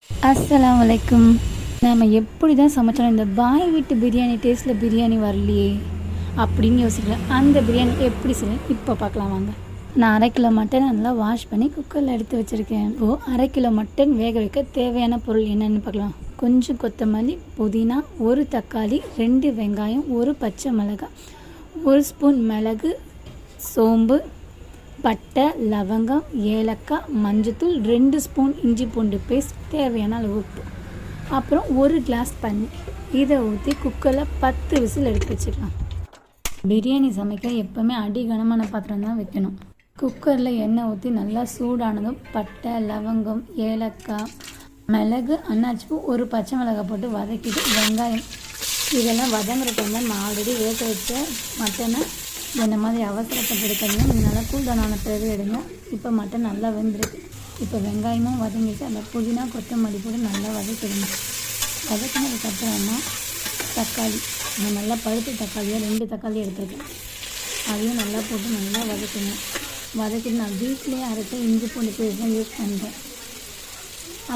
அஸ்ஸலாமு அலைக்கும். நாம் எப்படி தான் சமைச்சாலும் இந்த பாய் வீட்டு பிரியாணி டேஸ்ட்டில் பிரியாணி வரலையே அப்படின்னு யோசிக்கலாம். அந்த பிரியாணி எப்படி செய்யணும் இப்போ பார்க்கலாம் வாங்க. நான் 1/2 கிலோ மட்டன் நல்லா வாஷ் பண்ணி குக்கரில் எடுத்து வச்சுருக்கேன். இப்போது 1/2 கிலோ மட்டன் வேக வைக்க தேவையான பொருள் என்னென்னு பார்க்கலாம். கொஞ்சம் கொத்தமல்லி, புதினா, 1 தக்காளி, 2 வெங்காயம், 1 பச்சை மிளகாய், 1 ஸ்பூன் மிளகு, சோம்பு, பட்டை, லவங்கம், ஏலக்காய், மஞ்சத்தூள், 2 ஸ்பூன் இஞ்சி பூண்டு பேஸ்ட், தேவையான அளவு உப்பு, அப்புறம் 1 கிளாஸ் தண்ணி. இதை ஊற்றி குக்கரில் 10 விசில் எடுத்து வச்சுக்கலாம். பிரியாணி சமைக்க எப்போவுமே அடி கனமான பாத்திரம் தான் வைக்கணும். குக்கரில் எண்ணெய் ஊற்றி நல்லா சூடானதும் பட்டை, லவங்கம், ஏலக்காய், மிளகு, அன்னாச்சிப்பூ, 1 பச்சை மிளகாய் போட்டு வதக்கிட்டு வெங்காயம் இதெல்லாம் வதங்குற டைமில் நம்ம ஆல்ரெடி வேக வச்ச மட்டனை இந்த மாதிரி அவசரப்பட்டு எடுக்காதீங்க. நீங்கள் நல்லா கூல்டான பிறகு எடுங்க. இப்போ மட்டன் நல்லா வெந்திருக்கு. இப்போ வெங்காயமும் வதங்கிட்டு அந்த புதினா கொத்தமல்லி போட்டு நல்லா வதக்கிடுங்க. வதக்கினதுக்கப்புறமா தக்காளி, நான் நல்லா பழுத்து தக்காளியாக 2 தக்காளி எடுத்துருக்கேன். அதையும் நல்லா போட்டு நல்லா வதக்குங்க. வதக்கிட்டு நான் வீட்டிலே அரைச்ச இஞ்சி பூண்டு பேஸ்ட் தான் யூஸ் பண்ணுறேன்.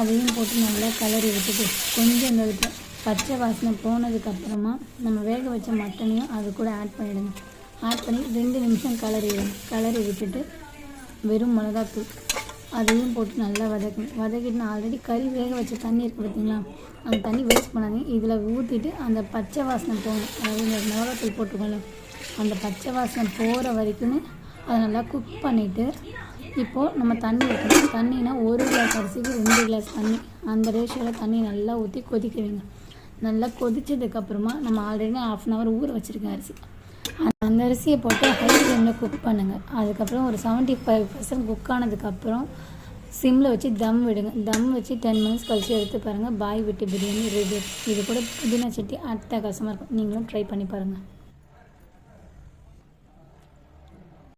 அதையும் போட்டு நல்லா கலரி விட்டுட்டு கொஞ்சம் இந்த பச்சை வாசனை போனதுக்கப்புறமா நம்ம வேக வச்ச மட்டனையும் அது கூட ஆட் பண்ணிவிடுங்க. ஆட் பண்ணி 2 நிமிஷம் கலரி விட்டுட்டு வெறும் மிளகாத்தூள் அதையும் போட்டு நல்லா வதக்கிட்டு நான் ஆல்ரெடி கறி வேக வச்ச தண்ணி இருக்குது பார்த்திங்களா, அந்த தண்ணி வேஸ்ட் பண்ணாதீங்க. இதில் ஊற்றிட்டு அந்த பச்சை வாசனை போகணும். அதாவது இந்த மிளகாத்தூள் போட்டுக்கோங்க, அந்த பச்சை வாசனை போகிற வரைக்கும் அதை நல்லா குக் பண்ணிவிட்டு இப்போது நம்ம தண்ணி வைக்கணும். தண்ணினா 1 கிளாஸ் அரிசிக்கு 2 கிளாஸ் தண்ணி, அந்த ரேஷியோவில் தண்ணி நல்லா ஊற்றி கொதிக்க வைங்க. நல்லா கொதிச்சதுக்கப்புறமா நம்ம ஆல்ரெடி 1/2 hour ஊற வச்சுருக்கேன் அரிசி, அந்த அரிசியை போட்டு ஹை ஃப்ளேமில் குக் பண்ணுங்கள். அதுக்கப்புறம் ஒரு 75% குக் ஆனதுக்கப்புறம் சிம்மில் வச்சு தம் விடுங்க. தம் வச்சு 10 minutes கழிச்சு எடுத்து பாருங்கள். பாய் வீட்டு பிரியாணி ரெடி. இது கூட புதினா சட்னி அட்டகாசமாக இருக்கும். நீங்களும் ட்ரை பண்ணி பாருங்கள்.